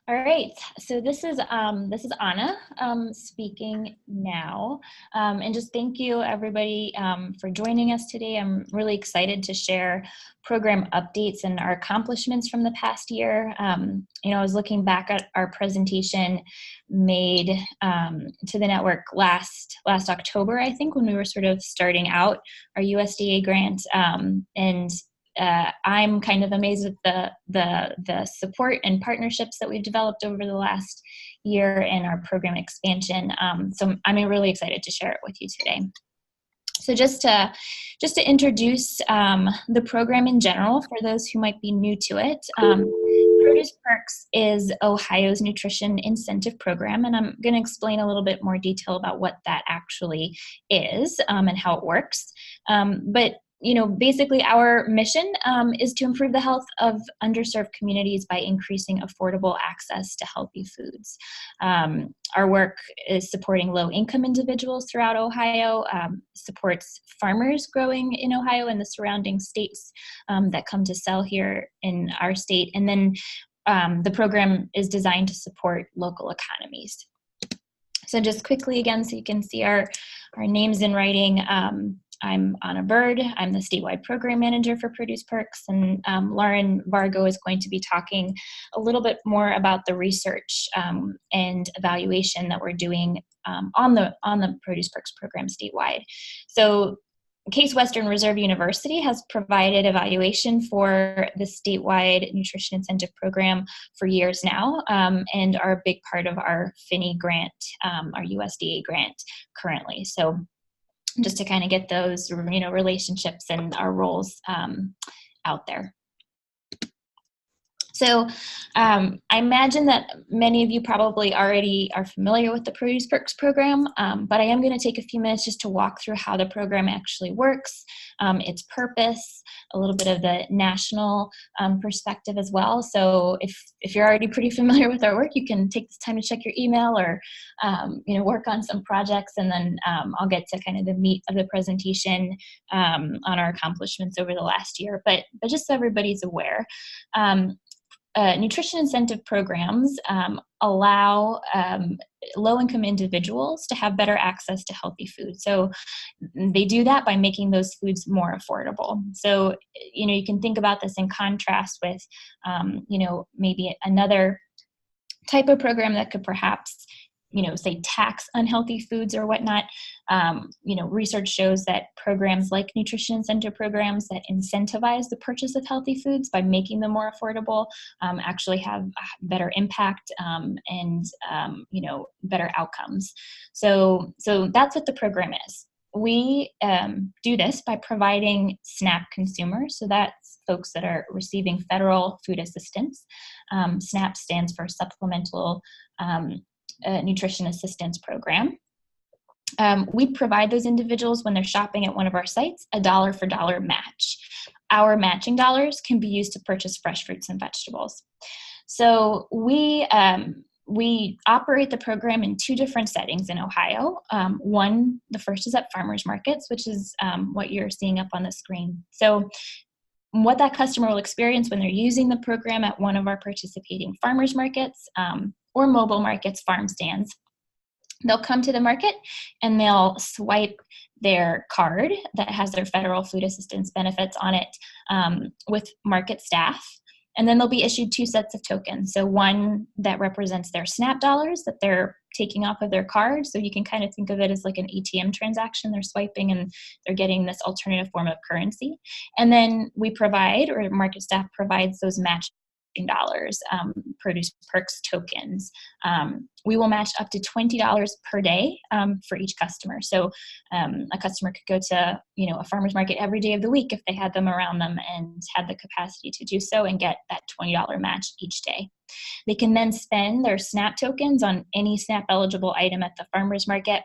All right, so this is Anna speaking now, and just thank you everybody for joining us today. I'm really excited to share program updates and our accomplishments from the past year. I was looking back at our presentation made to the network last October, I think, when we were sort of starting out our USDA grant, and I'm kind of amazed at the support and partnerships that we've developed over the last year and our program expansion. So I'm really excited to share it with you today. So just to introduce the program in general for those who might be new to it. Produce Perks is Ohio's nutrition incentive program, and I'm going to explain a little bit more detail about what that actually is and how it works. But basically our mission is to improve the health of underserved communities by increasing affordable access to healthy foods. Our work is supporting low-income individuals throughout Ohio, supports farmers growing in Ohio and the surrounding states that come to sell here in our state, and then the program is designed to support local economies. So just quickly again, so you can see our names in writing. I'm Anna Bird. I'm the statewide program manager for Produce Perks, and Lauren Vargo is going to be talking a little bit more about the research and evaluation that we're doing on the Produce Perks program statewide. So Case Western Reserve University has provided evaluation for the statewide nutrition incentive program for years now, and are a big part of our FINI grant, our USDA grant currently. So just to kind of get those, relationships and our roles out there. So I imagine that many of you probably already are familiar with the Produce Perks program, but I am going to take a few minutes just to walk through how the program actually works, its purpose, a little bit of the national perspective as well. So if you're already pretty familiar with our work, you can take this time to check your email or work on some projects, and then I'll get to kind of the meat of the presentation on our accomplishments over the last year. But just so everybody's aware, nutrition incentive programs allow low-income individuals to have better access to healthy food. So they do that by making those foods more affordable. So, you can think about this in contrast with, maybe another type of program that could perhaps say tax unhealthy foods or whatnot. Research shows that programs like nutrition incentive programs that incentivize the purchase of healthy foods by making them more affordable actually have better impact and better outcomes. So that's what the program is. We do this by providing SNAP consumers, so that's folks that are receiving federal food assistance. SNAP stands for Supplemental Nutrition Assistance Program. We provide those individuals, when they're shopping at one of our sites, a dollar for dollar match. Our matching dollars can be used to purchase fresh fruits and vegetables. So we operate the program in two different settings in Ohio. The first is at farmers markets, which is what you're seeing up on the screen. So what that customer will experience when they're using the program at one of our participating farmers markets or mobile markets, farm stands, they'll come to the market and they'll swipe their card that has their federal food assistance benefits on it with market staff. And then they'll be issued two sets of tokens. So one that represents their SNAP dollars that they're taking off of their card. So you can kind of think of it as like an ATM transaction. They're swiping and they're getting this alternative form of currency. And then we provide, or market staff provides, those matching dollars, Produce Perks tokens. We will match up to $20 per day for each customer. So a customer could go to a farmer's market every day of the week if they had them around them and had the capacity to do so, and get that $20 match each day. They can then spend their SNAP tokens on any SNAP eligible item at the farmer's market,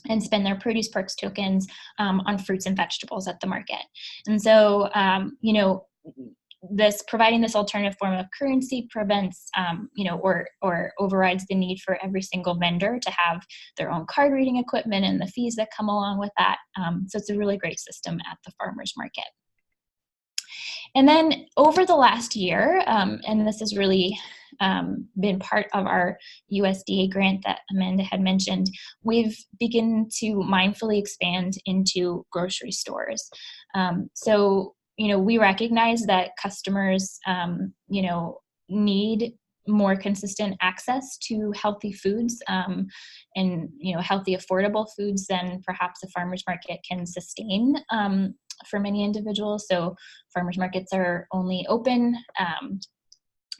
and spend their Produce Perks tokens on fruits and vegetables at the market. And so providing this alternative form of currency prevents, or overrides the need for every single vendor to have their own card reading equipment and the fees that come along with that. So it's a really great system at the farmers market. And then over the last year, and this is really been part of our USDA grant that Amanda had mentioned, we've begun to mindfully expand into grocery stores. So, we recognize that customers, need more consistent access to healthy foods, and healthy, affordable foods than perhaps a farmer's market can sustain for many individuals. So farmers markets are only open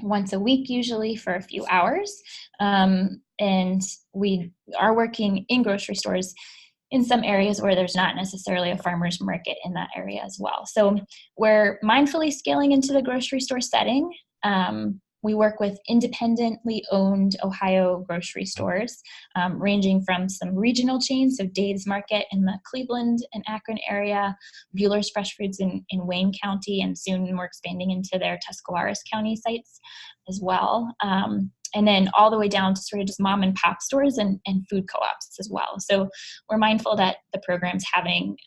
once a week, usually for a few hours, and we are working in grocery stores in some areas where there's not necessarily a farmer's market in that area as well. So we're mindfully scaling into the grocery store setting. We work with independently owned Ohio grocery stores, ranging from some regional chains, so Dave's Market in the Cleveland and Akron area, Bueller's Fresh Foods in Wayne County, and soon we're expanding into their Tuscarawas County sites as well. And then all the way down to sort of just mom and pop stores and food co-ops as well. So we're mindful that the program's having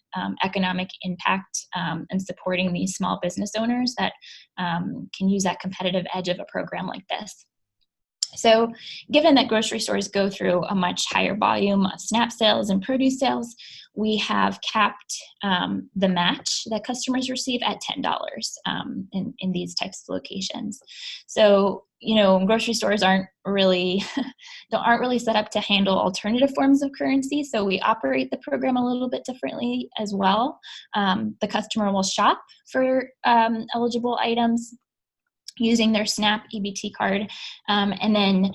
economic impact and supporting these small business owners that can use that competitive edge of a program like this. So given that grocery stores go through a much higher volume of SNAP sales and produce sales, we have capped the match that customers receive at $10 in these types of locations. So, grocery stores aren't really set up to handle alternative forms of currency. So we operate the program a little bit differently as well. The customer will shop for eligible items using their SNAP EBT card, and then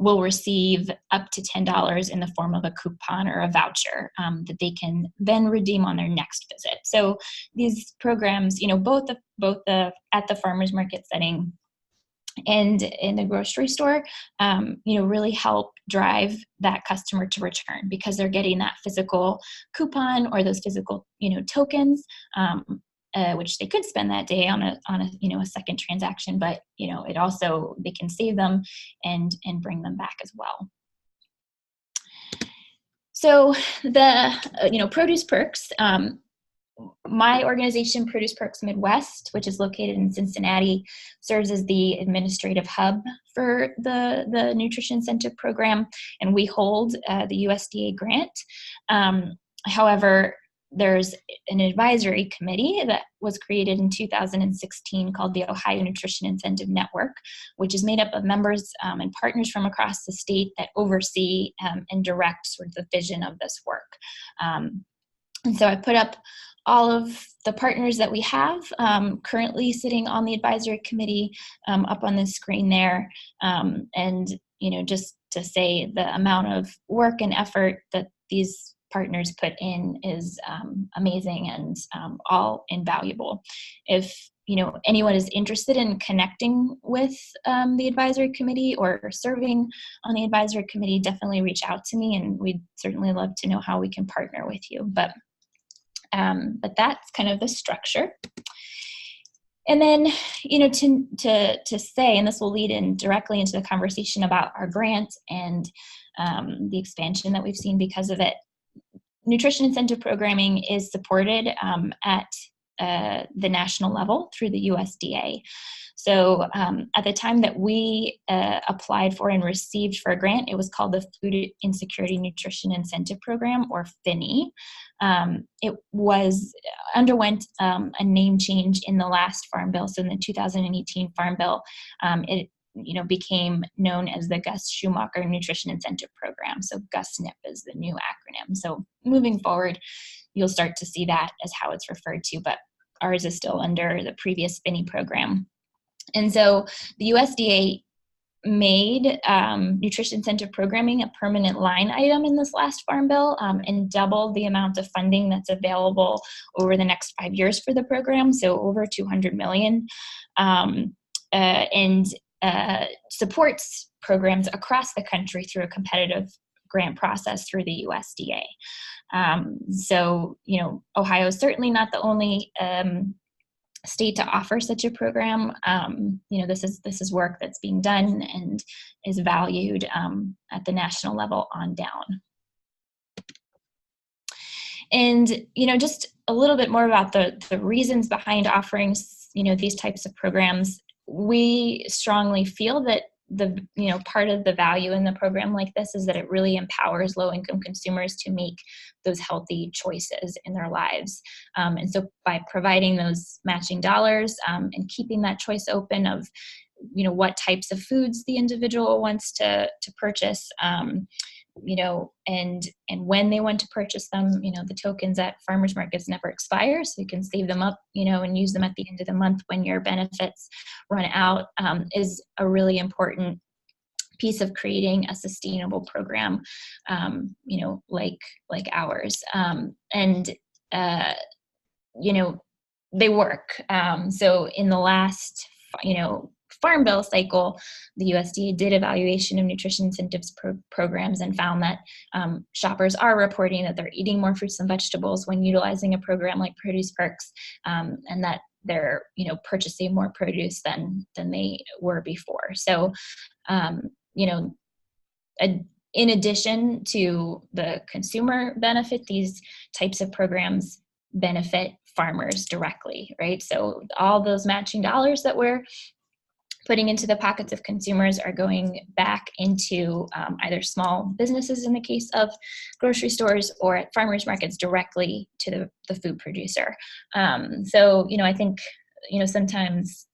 will receive up to $10 in the form of a coupon or a voucher that they can then redeem on their next visit. So these programs, both at the farmers market setting and in the grocery store, really help drive that customer to return because they're getting that physical coupon or those physical, tokens, which they could spend that day on a second transaction, but it also, they can save them and bring them back as well. So the produce perks, my organization, Produce Perks Midwest, which is located in Cincinnati, serves as the administrative hub for the Nutrition Incentive Program, and we hold the USDA grant. However, there's an advisory committee that was created in 2016 called the Ohio Nutrition Incentive Network, which is made up of members and partners from across the state that oversee and direct sort of the vision of this work. And so I put up all of the partners that we have currently sitting on the advisory committee up on the screen there. And, just to say the amount of work and effort that these partners put in is amazing and all invaluable. If anyone is interested in connecting with the advisory committee or serving on the advisory committee, definitely reach out to me, and we'd certainly love to know how we can partner with you. But that's kind of the structure. And then, to say, and this will lead in directly into the conversation about our grant and the expansion that we've seen because of it. Nutrition incentive programming is supported at the national level through the USDA. So at the time that we applied for and received for a grant, it was called the Food Insecurity Nutrition Incentive Program, or FINI. It underwent a name change in the last Farm Bill. So in the 2018 Farm Bill, it became known as the Gus Schumacher Nutrition Incentive Program. So GUSNIP is the new acronym. So moving forward, you'll start to see that as how it's referred to, but ours is still under the previous FINI program. And so the USDA made nutrition incentive programming a permanent line item in this last Farm Bill, and doubled the amount of funding that's available over the next 5 years for the program, so over $200 million, and supports programs across the country through a competitive grant process through the USDA. So, Ohio is certainly not the only state to offer such a program. This is work that's being done and is valued at the national level on down. And, just a little bit more about the reasons behind offering, these types of programs. we strongly feel that the part of the value in the program like this is that it really empowers low-income consumers to make those healthy choices in their lives. And so by providing those matching dollars and keeping that choice open of what types of foods the individual wants to purchase, and when they want to purchase them, the tokens at farmers markets never expire, so you can save them up, and use them at the end of the month when your benefits run out, is a really important piece of creating a sustainable program, like ours. They work. So in the last, Farm Bill cycle, the USDA did evaluation of nutrition incentives programs and found that shoppers are reporting that they're eating more fruits and vegetables when utilizing a program like Produce Perks, and that they're purchasing more produce than they were before. So in addition to the consumer benefit, these types of programs benefit farmers directly, right? So all those matching dollars that we're putting into the pockets of consumers are going back into either small businesses in the case of grocery stores, or at farmers markets directly to the food producer. So I think sometimes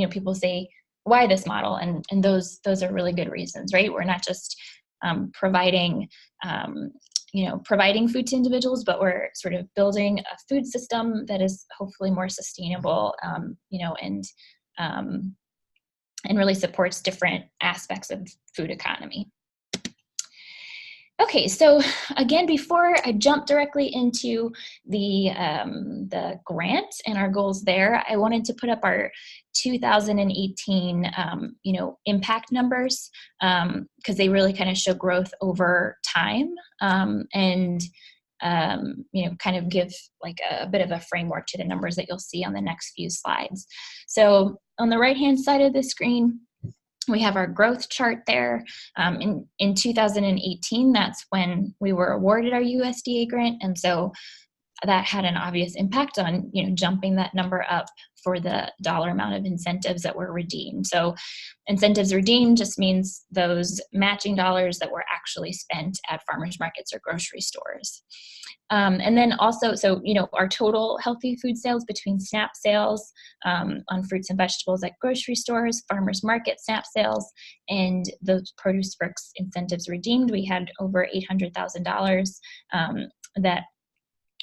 people say, why this model? And those are really good reasons, right? We're not just providing food to individuals, but we're sort of building a food system that is hopefully more sustainable, and really supports different aspects of food economy. Okay, so again, before I jump directly into the grant and our goals there, I wanted to put up our 2018 impact numbers, because they really kind of show growth over time, and kind of give like a bit of a framework to the numbers that you'll see on the next few slides. So on the right-hand side of the screen, we have our growth chart there. In 2018, that's when we were awarded our USDA grant, and so that had an obvious impact on jumping that number up for the dollar amount of incentives that were redeemed. So incentives redeemed just means those matching dollars that were actually spent at farmers markets or grocery stores. And then also, so, our total healthy food sales between SNAP sales on fruits and vegetables at grocery stores, farmers market SNAP sales, and those Produce Perks incentives redeemed, we had over $800,000 that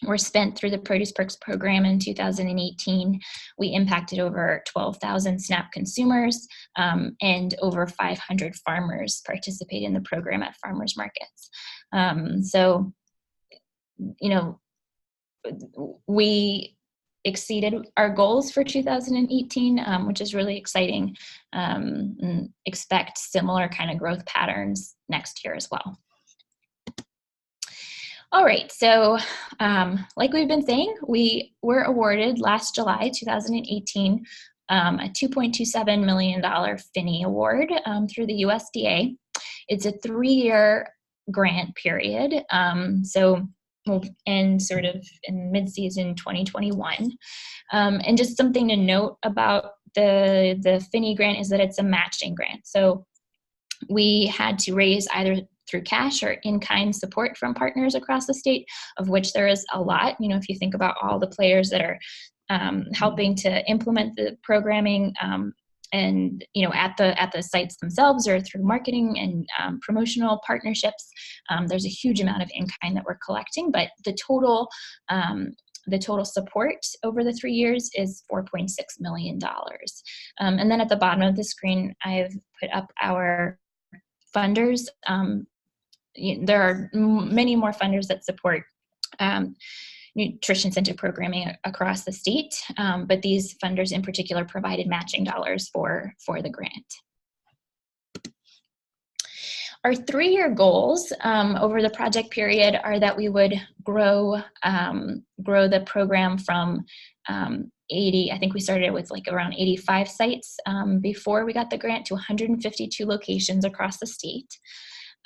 were spent through the Produce Perks program in 2018. We impacted over 12,000 SNAP consumers, and over 500 farmers participate in the program at farmers markets. So, we exceeded our goals for 2018, which is really exciting, and expect similar kind of growth patterns next year as well. All right, so like we've been saying, we were awarded last July 2018 a $2.27 million FINI award through the USDA. It's a 3-year grant period, so we'll end sort of in mid-season 2021. And just something to note about the FINI grant is that it's a matching grant. So we had to raise either through cash or in-kind support from partners across the state, of which there is a lot. If you think about all the players that are helping to implement the programming, and at the sites themselves or through marketing and promotional partnerships, there's a huge amount of in-kind that we're collecting, but the total support over the 3 years is $4.6 million. And then at the bottom of the screen, I've put up our funders. There are many more funders that support nutrition incentive programming across the state, but these funders in particular provided matching dollars for the grant. Our 3-year goals over the project period are that we would grow the program from 80, I think we started with like around 85 sites before we got the grant, to 152 locations across the state,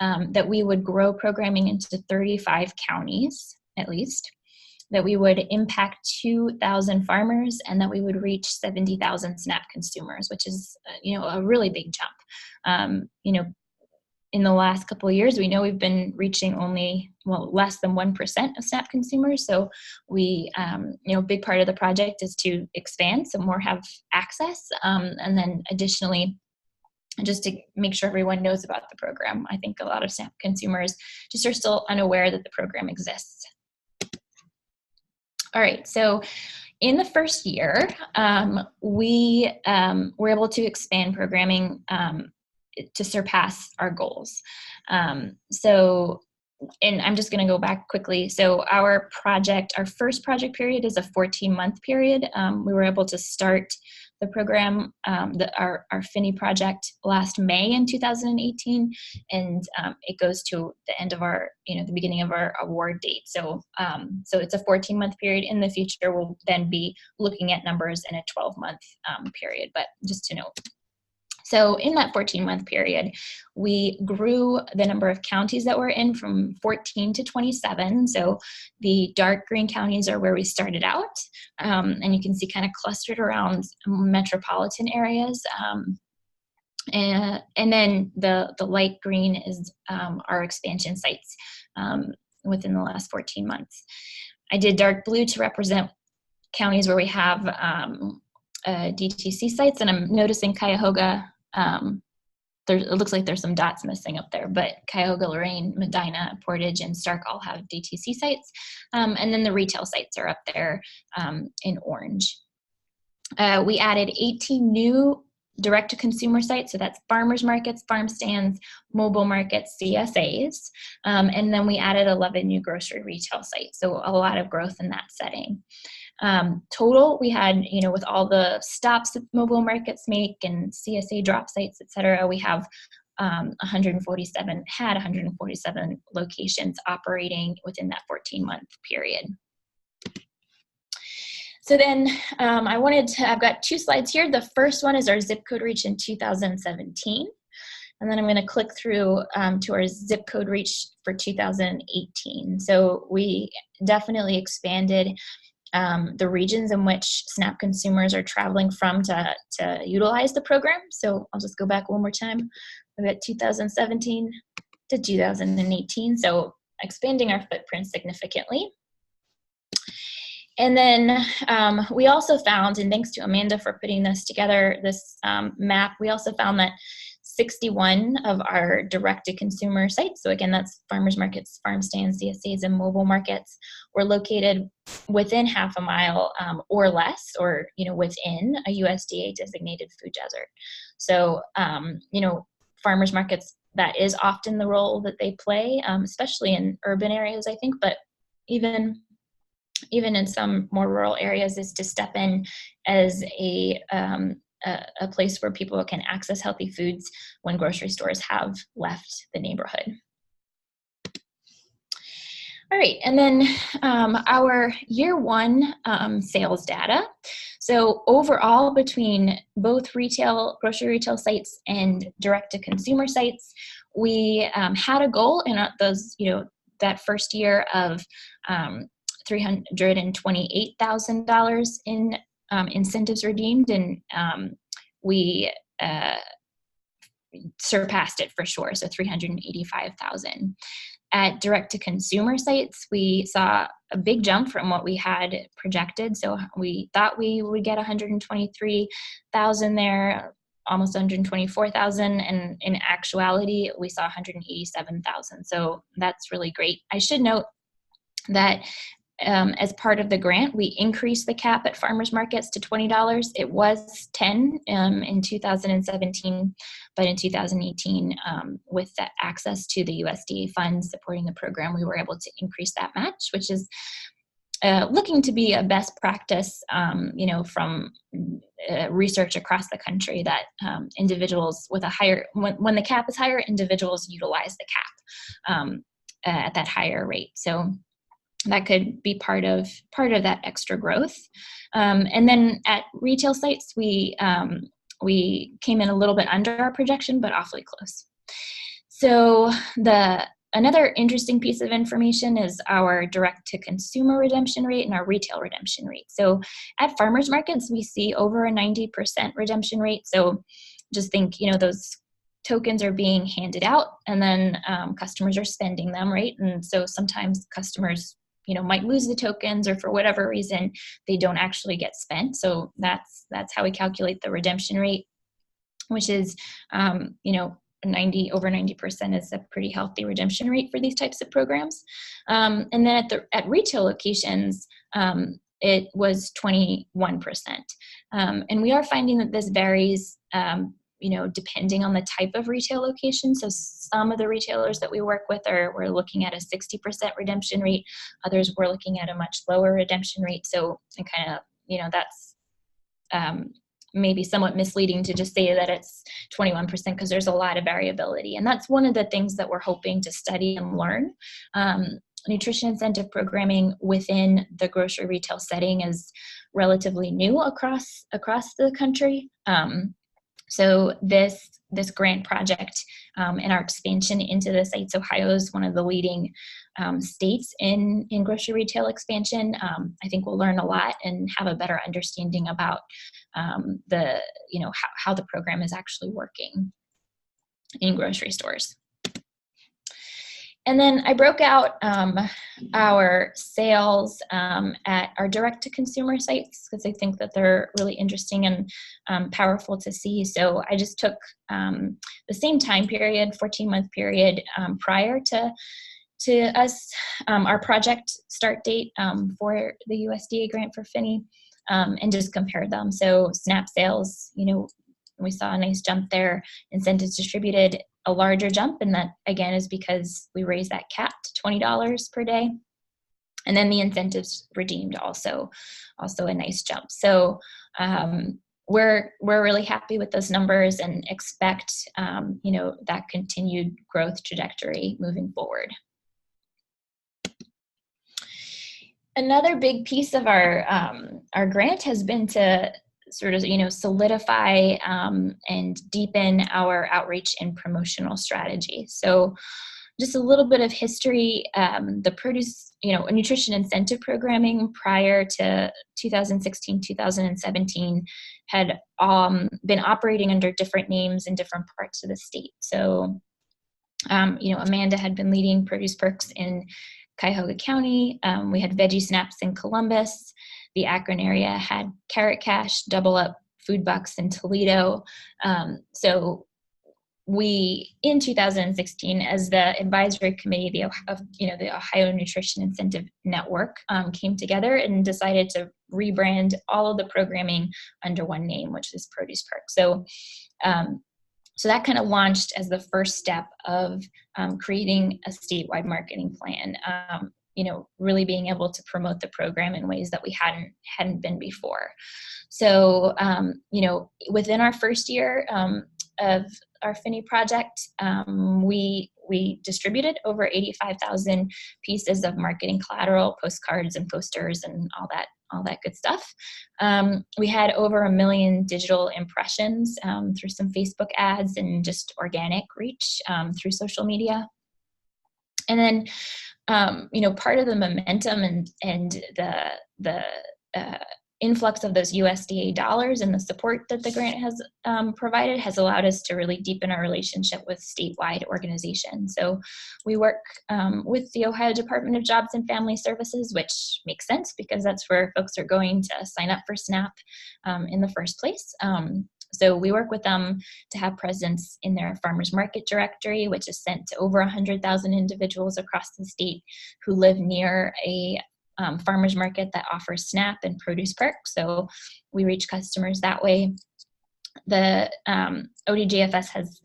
that we would grow programming into 35 counties at least, that we would impact 2,000 farmers, and that we would reach 70,000 SNAP consumers, which is, a really big jump. In the last couple of years, we know we've been reaching only, less than 1% of SNAP consumers. So we, a big part of the project is to expand so more have access. And then additionally, just to make sure everyone knows about the program. I think a lot of SNAP consumers just are still unaware that the program exists. All right, so in the first year, we were able to expand programming to surpass our goals. And I'm just going to go back quickly. So our first project period is a 14-month period. We were able to start the program, our FINI project last May in 2018, and it goes to the end of our, the beginning of our award date. So it's a 14-month period. In the future, we'll then be looking at numbers in a 12-month period, but just to note. So in that 14-month period, we grew the number of counties that we're in from 14 to 27. So the dark green counties are where we started out. And you can see kind of clustered around metropolitan areas. And then the light green is our expansion sites within the last 14 months. I did dark blue to represent counties where we have DTC sites, and I'm noticing Cuyahoga, it looks like there's some dots missing up there, but Cuyahoga, Lorain, Medina, Portage, and Stark all have DTC sites. And then the retail sites are up there in orange. We added 18 new direct-to-consumer sites, so that's farmers markets, farm stands, mobile markets, CSAs, and then we added 11 new grocery retail sites, so a lot of growth in that setting. Total, we had, with all the stops that mobile markets make and CSA drop sites, et cetera, we have 147 locations operating within that 14-month period. So then I've got two slides here. The first one is our zip code reach in 2017. And then I'm going to click through to our zip code reach for 2018. So we definitely expanded the regions in which SNAP consumers are traveling from to utilize the program. So I'll just go back one more time. We've got 2017 to 2018. So expanding our footprint significantly. And then we also found, and thanks to Amanda for putting this together, this map, we also found that 61 of our direct-to-consumer sites, so again, that's farmers markets, farm stands, CSAs, and mobile markets, were located within half a mile or less, or within a USDA designated food desert. So, farmers markets, that is often the role that they play, especially in urban areas, I think, but even in some more rural areas, is to step in as a place where people can access healthy foods when grocery stores have left the neighborhood. All right, and then our year one sales data. So overall, between both grocery retail sites and direct-to-consumer sites, we had a goal in those, that first year of $328,000 in incentives redeemed, and we surpassed it for sure, so $385,000. At direct-to-consumer sites, we saw a big jump from what we had projected. So we thought we would get $123,000 there, almost $124,000, and in actuality, we saw $187,000. So that's really great. I should note that as part of the grant, we increased the cap at farmers markets to $20. It was $10 in 2017, but in 2018, with that access to the USDA funds supporting the program, we were able to increase that match, which is looking to be a best practice, from research across the country, that individuals with a higher, when the cap is higher, individuals utilize the cap at that higher rate. So that could be part of that extra growth. And then at retail sites, we came in a little bit under our projection, but awfully close. So the Another interesting piece of information is our direct-to-consumer redemption rate and our retail redemption rate. So at farmers markets, we see over a 90% redemption rate. So just think, those tokens are being handed out, and then customers are spending them, right? And so sometimes customers, might lose the tokens, or for whatever reason, they don't actually get spent. So that's how we calculate the redemption rate, which is, over 90% is a pretty healthy redemption rate for these types of programs. And then at retail locations, it was 21%. And we are finding that this varies, depending on the type of retail location. So some of the retailers that we work with we're looking at a 60% redemption rate. Others we're looking at a much lower redemption rate. So kind of, that's maybe somewhat misleading to just say that it's 21%, because there's a lot of variability. And that's one of the things that we're hoping to study and learn. Nutrition incentive programming within the grocery retail setting is relatively new across the country. So this grant project and our expansion into the sites, Ohio is one of the leading states in grocery retail expansion. I think we'll learn a lot and have a better understanding about how the program is actually working in grocery stores. And then I broke out our sales at our direct-to-consumer sites, because I think that they're really interesting and powerful to see. So I just took the same time period, 14-month period prior to us, our project start date for the USDA grant for FINI, and just compared them. So SNAP sales, we saw a nice jump there. Incentives distributed, a larger jump, and that again is because we raised that cap to $20 per day. And then the incentives redeemed also a nice jump. So we're really happy with those numbers and expect that continued growth trajectory moving forward. Another big piece of our grant has been to sort of, solidify and deepen our outreach and promotional strategy. So just a little bit of history, the produce, nutrition incentive programming prior to 2016, 2017 had been operating under different names in different parts of the state. So, Amanda had been leading Produce Perks in Cuyahoga County. We had Veggie Snaps in Columbus. The Akron area had Carrot Cash, Double Up Food Bucks in Toledo. So we, in 2016, as the advisory committee of the Ohio Nutrition Incentive Network came together and decided to rebrand all of the programming under one name, which is Produce Perks. So that kind of launched as the first step of creating a statewide marketing plan. Really being able to promote the program in ways that we hadn't been before. So, within our first year of our FINI project, we distributed over 85,000 pieces of marketing collateral, postcards and posters and all that good stuff. We had over 1 million digital impressions through some Facebook ads and just organic reach through social media. And then, part of the momentum and the influx of those USDA dollars and the support that the grant has provided has allowed us to really deepen our relationship with statewide organizations. So we work with the Ohio Department of Jobs and Family Services, which makes sense because that's where folks are going to sign up for SNAP in the first place. So we work with them to have presence in their farmers market directory, which is sent to over 100,000 individuals across the state who live near a farmers market that offers SNAP and Produce Perks. So we reach customers that way. The ODJFS has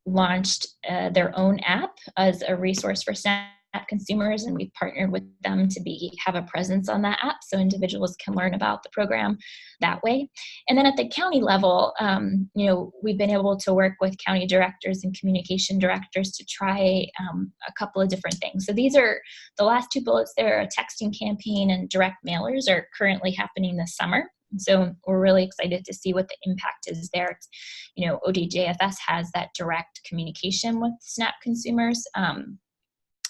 launched their own app as a resource for SNAP consumers, and we've partnered with them to have a presence on that app so individuals can learn about the program that way. And then at the county level, we've been able to work with county directors and communication directors to try a couple of different things. So these are the last two bullets there. A texting campaign and direct mailers are currently happening this summer. So we're really excited to see what the impact is there. ODJFS has that direct communication with SNAP consumers.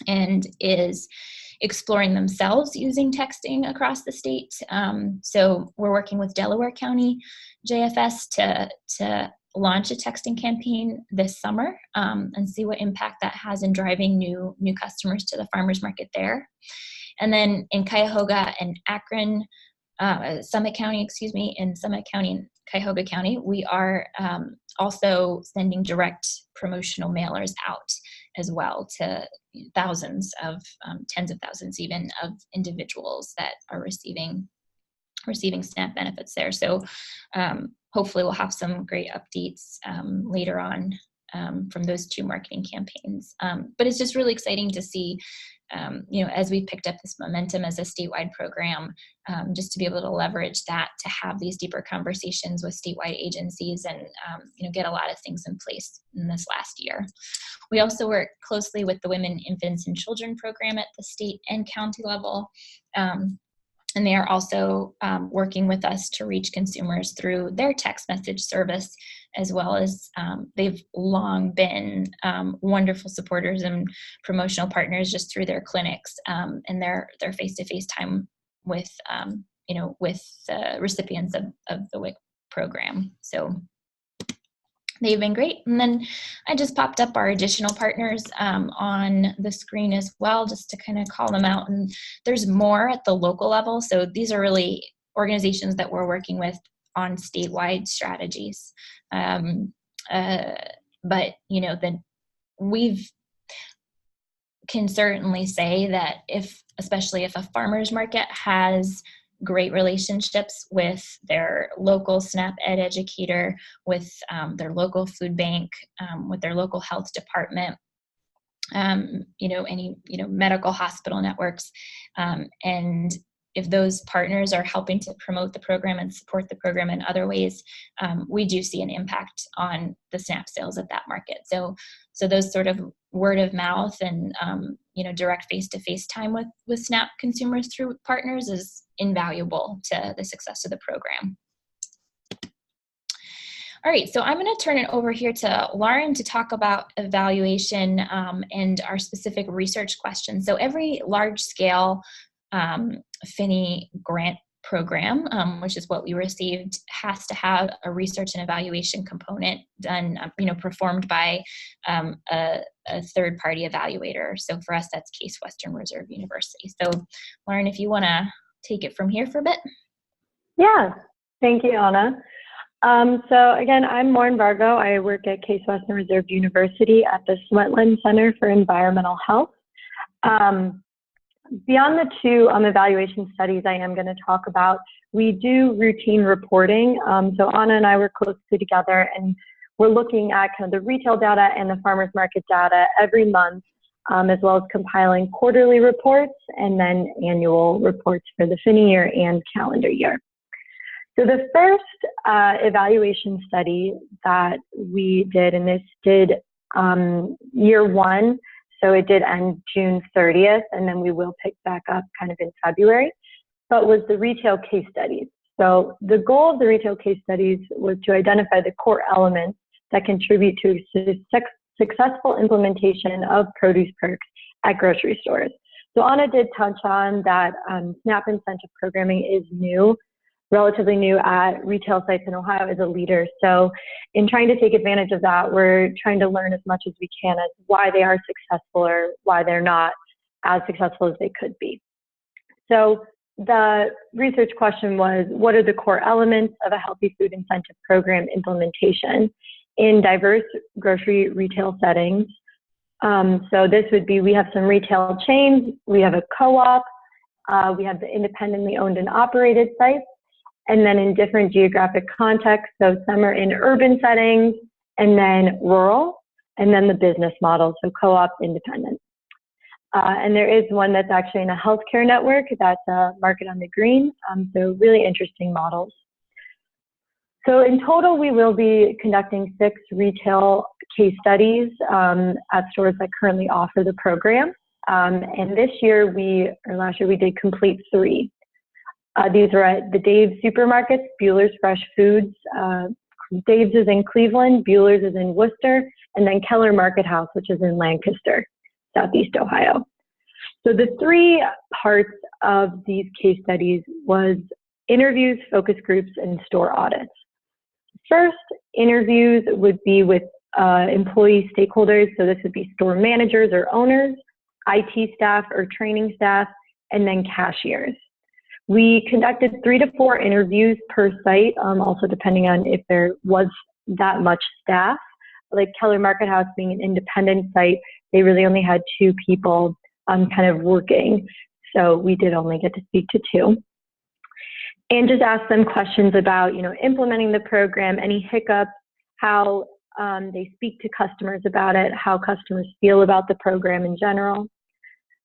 and is exploring themselves using texting across the state. So we're working with Delaware County JFS to launch a texting campaign this summer and see what impact that has in driving new customers to the farmers market there. And then in Cuyahoga and Akron, Summit County, in Summit County and Cuyahoga County, we are also sending direct promotional mailers out as well to thousands of, tens of thousands even, of individuals that are receiving SNAP benefits there. So hopefully we'll have some great updates later on from those two marketing campaigns. But it's just really exciting to see, as we picked up this momentum as a statewide program, just to be able to leverage that to have these deeper conversations with statewide agencies and, get a lot of things in place in this last year. We also work closely with the Women, Infants, and Children program at the state and county level. And they are also working with us to reach consumers through their text message service, as well as they've long been wonderful supporters and promotional partners just through their clinics and their face-to-face time with with the recipients of the WIC program. So they've been great. And then I just popped up our additional partners on the screen as well, just to kind of call them out. And there's more at the local level. So these are really organizations that we're working with on statewide strategies. But, then can certainly say that especially if a farmer's market has great relationships with their local SNAP Ed educator, with their local food bank, with their local health department, any medical hospital networks, and if those partners are helping to promote the program and support the program in other ways, we do see an impact on the SNAP sales at that market. So those sort of word of mouth and direct face-to-face time with SNAP consumers through partners is invaluable to the success of the program. All right, so I'm going to turn it over here to Lauren to talk about evaluation and our specific research questions. So every large-scale FINI grant program, which is what we received, has to have a research and evaluation component done, performed by a third-party evaluator. So for us, that's Case Western Reserve University. So Lauren, if you want to take it from here for a bit. Yeah, thank you, Anna. So again, I'm Lauren Vargo. I work at Case Western Reserve University at the Swetland Center for Environmental Health. Beyond the two evaluation studies I am going to talk about, we do routine reporting. So Anna and I work closely together, and we're looking at kind of the retail data and the farmers market data every month, as well as compiling quarterly reports and then annual reports for the FINI year and calendar year. So the first evaluation study that we did, and this did year one, so it did end June 30th, and then we will pick back up kind of in February, but was the retail case studies. So the goal of the retail case studies was to identify the core elements that contribute to successful implementation of produce perks at grocery stores. So Anna did touch on that SNAP incentive programming is new, relatively new at retail sites in Ohio as a leader. So in trying to take advantage of that, we're trying to learn as much as we can as why they are successful or why they're not as successful as they could be. So the research question was, what are the core elements of a healthy food incentive program implementation in diverse grocery retail settings? So this would be, we have some retail chains, we have a co-op, we have the independently owned and operated sites, and then in different geographic contexts. So some are in urban settings, and then rural, and then the business model, so co-op, independent. And there is one that's actually in a healthcare network, that's a Market on the Green, so really interesting models. So in total, we will be conducting 6 retail case studies at stores that currently offer the program. And this year, last year, we did complete 3. These are at the Dave's Supermarkets, Buehler's Fresh Foods. Dave's is in Cleveland, Buehler's is in Worcester, and then Keller Market House, which is in Lancaster. Southeast Ohio. So the three parts of these case studies was interviews, focus groups, and store audits. First, interviews would be with employee stakeholders, so this would be store managers or owners, IT staff or training staff, and then cashiers. We conducted 3 to 4 interviews per site, also depending on if there was that much staff. Like Keller Market House being an independent site, they really only had 2 people kind of working. So we did only get to speak to 2. And just ask them questions about, implementing the program, any hiccups, how they speak to customers about it, how customers feel about the program in general.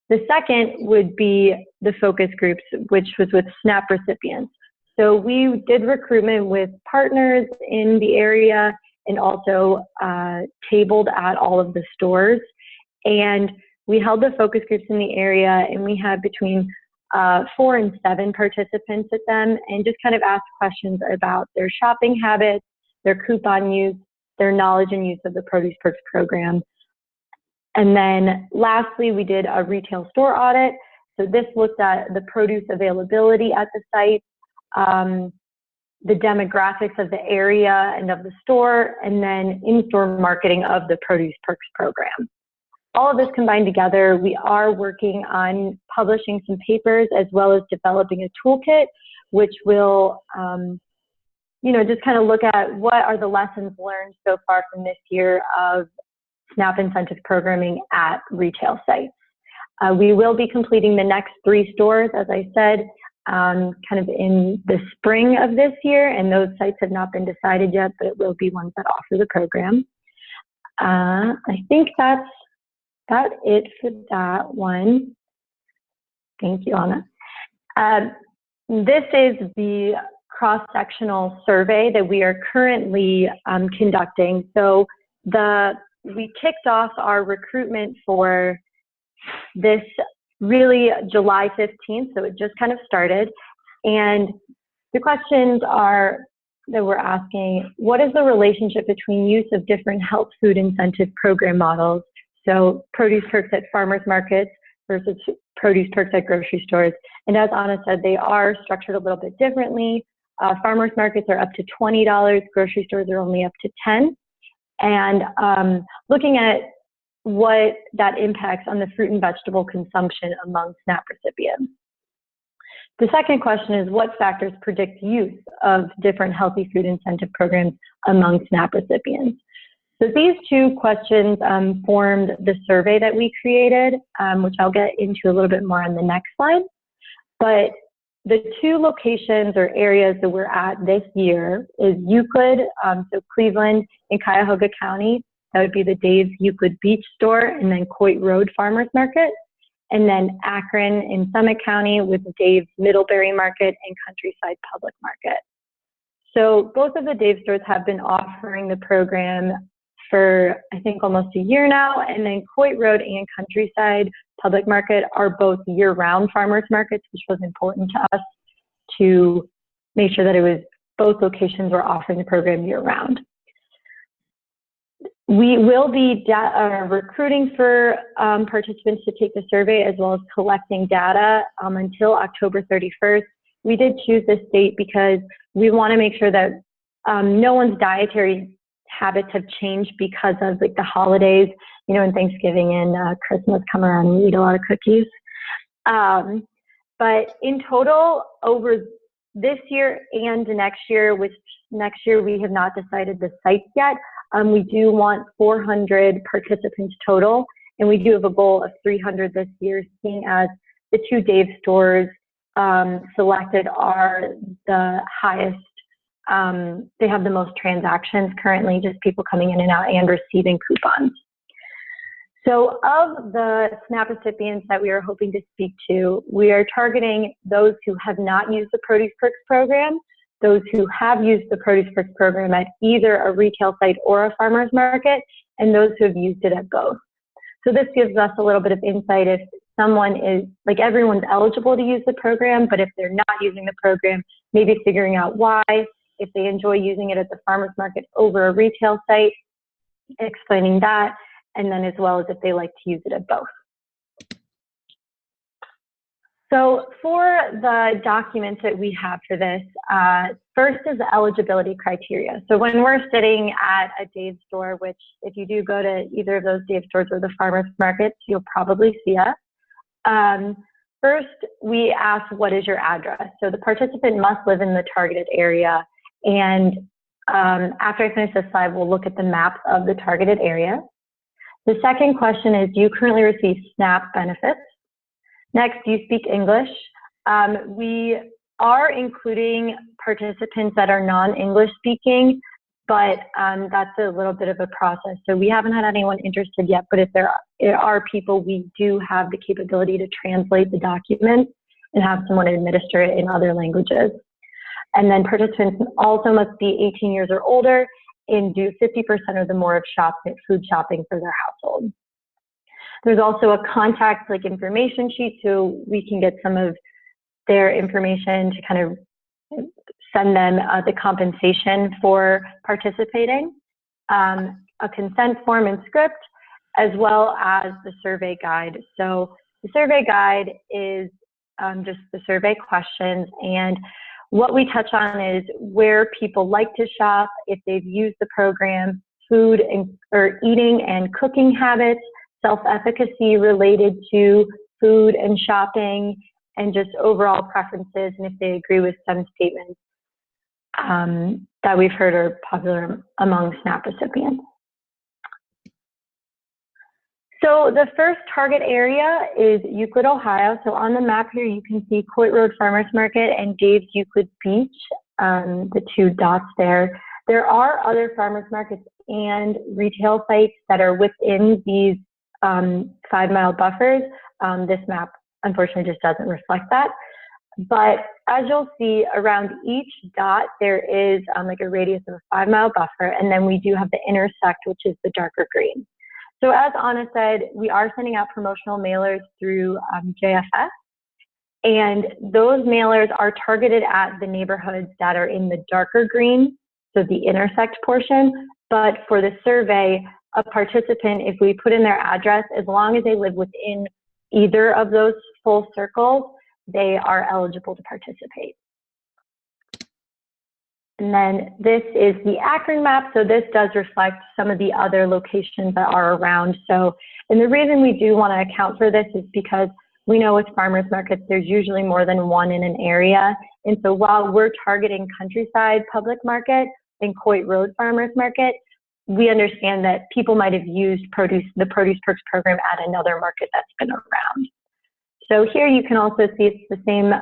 The second would be the focus groups, which was with SNAP recipients. So we did recruitment with partners in the area and also tabled at all of the stores. And we held the focus groups in the area, and we had between 4 and 7 participants at them, and just kind of asked questions about their shopping habits, their coupon use, their knowledge and use of the Produce Perks program. And then lastly, we did a retail store audit. So this looked at the produce availability at the site, the demographics of the area and of the store, and then in-store marketing of the Produce Perks program. All of this combined together, we are working on publishing some papers as well as developing a toolkit, which will, just kind of look at what are the lessons learned so far from this year of SNAP incentive programming at retail sites. We will be completing the next 3 stores, as I said, kind of in the spring of this year, and those sites have not been decided yet, but it will be ones that offer the program. I think that's it for that one. Thank you, Anna. This is the cross-sectional survey that we are currently conducting. So we kicked off our recruitment for this really July 15th, so it just kind of started. And the questions that we're asking, what is the relationship between use of different health food incentive program models? So Produce Perks at farmers markets versus Produce Perks at grocery stores. And as Anna said, they are structured a little bit differently. Farmers markets are up to $20, grocery stores are only up to $10. And looking at what that impacts on the fruit and vegetable consumption among SNAP recipients. The second question is, what factors predict use of different healthy food incentive programs among SNAP recipients? So these 2 questions formed the survey that we created, which I'll get into a little bit more on the next slide. But the 2 locations or areas that we're at this year is Euclid, so Cleveland and Cuyahoga County. That would be the Dave's Euclid Beach store, and then Coit Road Farmers Market. And then Akron in Summit County with Dave's Middlebury Market and Countryside Public Market. So both of the Dave stores have been offering the program for, I think, almost a year now. And then Coit Road and Countryside Public Market are both year-round farmers markets, which was important to us to make sure that both locations were offering the program year-round. We will be recruiting for participants to take the survey as well as collecting data until October 31st. We did choose this date because we want to make sure that no one's dietary habits have changed because of the holidays, and Thanksgiving and Christmas come around and we eat a lot of cookies. But in total, over this year and next year, which next year we have not decided the sites yet, we do want 400 participants total, and we do have a goal of 300 this year, seeing as the 2 Dave stores selected are the highest. They have the most transactions currently, just people coming in and out and receiving coupons. So of the SNAP recipients that we are hoping to speak to, we are targeting those who have not used the Produce Perks program, those who have used the Produce Perks program at either a retail site or a farmer's market, and those who have used it at both. So this gives us a little bit of insight if someone is, everyone's eligible to use the program, but if they're not using the program, maybe figuring out why, if they enjoy using it at the farmer's market over a retail site, explaining that, and then as well as if they like to use it at both. So for the documents that we have for this, first is the eligibility criteria. So when we're sitting at a Dave's store, which if you do go to either of those Dave's stores or the farmers markets, you'll probably see us. First, we ask, what is your address? So the participant must live in the targeted area. And after I finish this slide, we'll look at the map of the targeted area. The second question is, do you currently receive SNAP benefits? Next, do you speak English? We are including participants that are non-English speaking, but that's a little bit of a process. So we haven't had anyone interested yet, but if there are people, we do have the capability to translate the documents and have someone administer it in other languages. And then participants also must be 18 years or older and do 50% or the more of food shopping for their household. There's also a contact information sheet, so we can get some of their information to kind of send them the compensation for participating, a consent form and script, as well as the survey guide. So the survey guide is just the survey questions, and what we touch on is where people like to shop, if they've used the program, food or eating and cooking habits, self-efficacy related to food and shopping, and just overall preferences, and if they agree with some statements that we've heard are popular among SNAP recipients. So the first target area is Euclid, Ohio. So on the map here, you can see Coit Road Farmers Market and Dave's Euclid Beach, the two dots there. There are other farmers markets and retail sites that are within these 5-mile buffers. This map unfortunately just doesn't reflect that. But as you'll see, around each dot, there is a radius of a 5-mile buffer, and then we do have the intersect, which is the darker green. So as Anna said, we are sending out promotional mailers through JFS, and those mailers are targeted at the neighborhoods that are in the darker green, so the intersect portion. But for the survey, a participant, if we put in their address, as long as they live within either of those full circles, they are eligible to participate. And then this is the Akron map. So this does reflect some of the other locations that are around. So, and the reason we do want to account for this is because we know with farmers markets, there's usually more than one in an area. And so while we're targeting Countryside Public Market and Coit Road Farmers Market, we understand that people might have used the Produce Perks program at another market that's been around. So here you can also see it's the same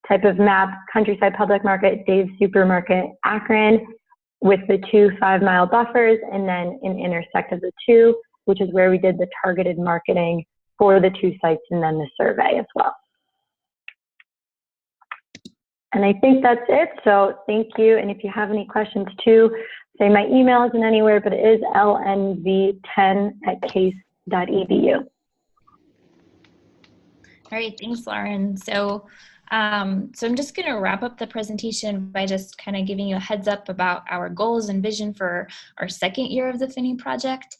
type of map, Countryside Public Market, Dave's Supermarket, Akron, with the two 5-mile buffers, and then an intersect of the two, which is where we did the targeted marketing for the two sites and then the survey as well. And I think that's it. So thank you. And if you have any questions too, say my email isn't anywhere, but it is lnv10@case.edu. All right, thanks, Lauren. So I'm just going to wrap up the presentation by just kind of giving you a heads up about our goals and vision for our second year of the Finney project.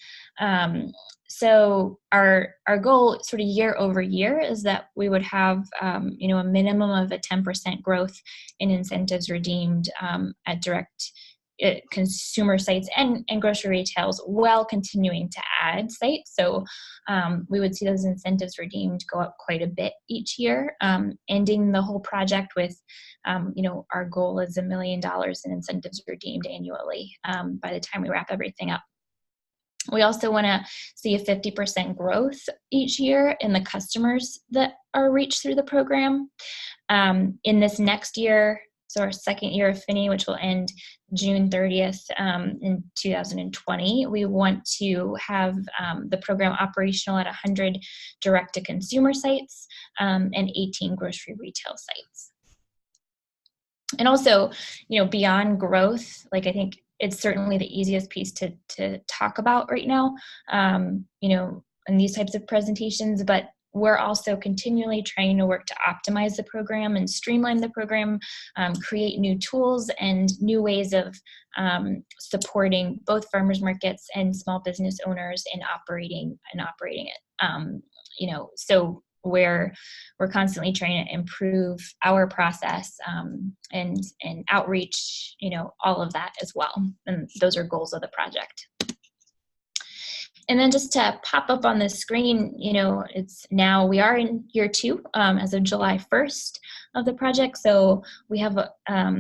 So our goal sort of year over year is that we would have a minimum of a 10% growth in incentives redeemed at direct consumer sites and grocery retails while continuing to add sites. So we would see those incentives redeemed go up quite a bit each year, ending the whole project with, our goal is $1 million in incentives redeemed annually by the time we wrap everything up. We also want to see a 50% growth each year in the customers that are reached through the program. In this next year, so our second year of Finney, which will end June 30th in 2020, we want to have the program operational at 100 direct-to-consumer sites and 18 grocery retail sites. And also, beyond growth, I think it's certainly the easiest piece to talk about right now, in these types of presentations, but we're also continually trying to work to optimize the program and streamline the program, create new tools and new ways of supporting both farmers markets and small business owners in operating it. So where we're constantly trying to improve our process and outreach, all of that as well. And those are goals of the project. And then just to pop up on the screen, it's now we are in year 2 as of July 1st of the project. So we have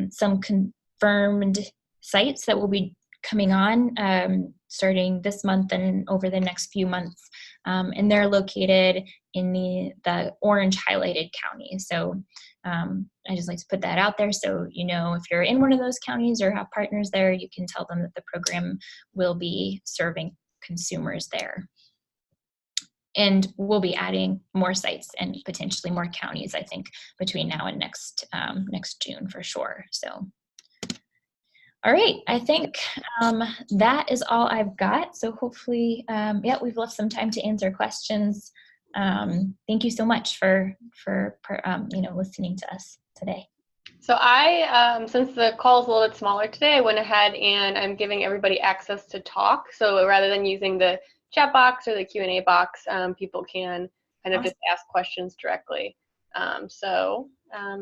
some confirmed sites that will be coming on starting this month and over the next few months. And they're located in the orange highlighted counties. So I just like to put that out there. So, if you're in one of those counties or have partners there, you can tell them that the program will be serving consumers there. And we'll be adding more sites and potentially more counties, I think, between now and next June for sure. So, all right, I think that is all I've got. So hopefully, we've left some time to answer questions. Thank you so much for listening to us today. So I, since the call is a little bit smaller today, I went ahead and I'm giving everybody access to talk. So rather than using the chat box or the Q&A box, people can kind of just ask questions directly. So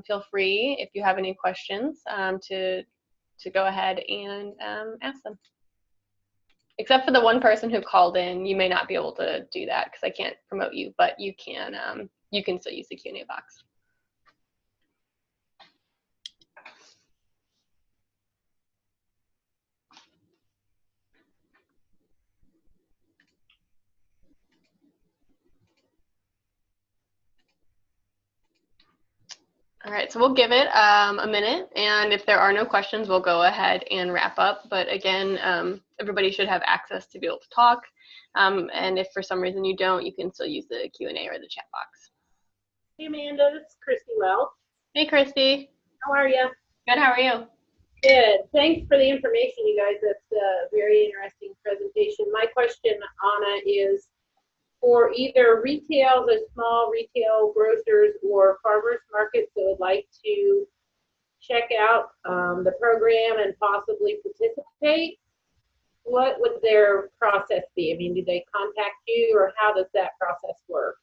feel free, if you have any questions, to go ahead and ask them. Except for the one person who called in, you may not be able to do that because I can't promote you, but you can still use the Q&A box. All right, so we'll give it a minute, and if there are no questions, we'll go ahead and wrap up. But again, everybody should have access to be able to talk, and if for some reason you don't, you can still use the Q&A or the chat box. Hey Amanda, it's Christy Welch. Hey Christy. How are you? Good, how are you? Good. Thanks for the information, you guys. That's a very interesting presentation. My question, Anna, is for either retail, the small retail grocers or farmers markets that would like to check out the program and possibly participate, what would their process be? I mean, do they contact you or how does that process work?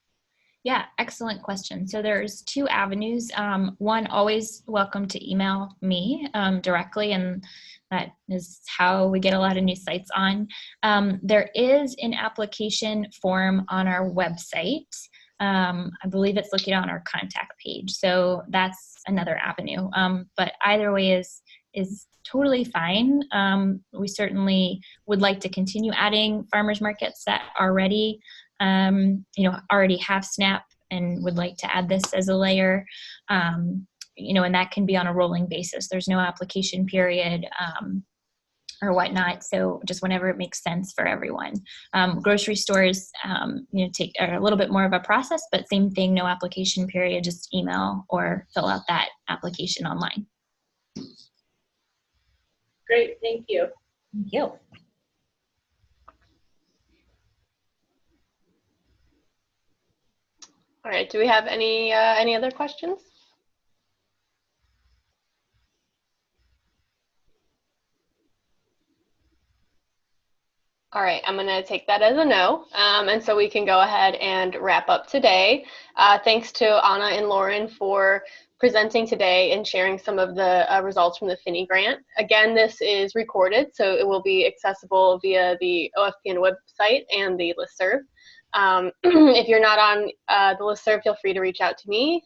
Yeah, excellent question. So there's 2 avenues. One, always welcome to email me directly, and that is how we get a lot of new sites on. There is an application form on our website. I believe it's located on our contact page. So that's another avenue. But either way is totally fine. We certainly would like to continue adding farmers markets that already have SNAP and would like to add this as a layer, and that can be on a rolling basis. There's no application period or whatnot. So just whenever it makes sense for everyone. Grocery stores, are a little bit more of a process, but same thing, no application period, just email or fill out that application online. Great, thank you. Thank you. All right, do we have any other questions? All right, I'm going to take that as a no, and so we can go ahead and wrap up today. Thanks to Anna and Lauren for presenting today and sharing some of the results from the Finney grant. Again, this is recorded, so it will be accessible via the OFPN website and the listserv. If you're not on the listserv, feel free to reach out to me.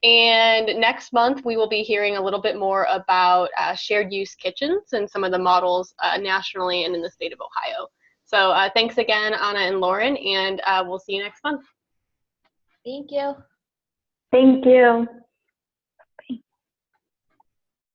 And next month, we will be hearing a little bit more about shared use kitchens and some of the models nationally and in the state of Ohio. So thanks again, Anna and Lauren, and we'll see you next month. Thank you. Thank you.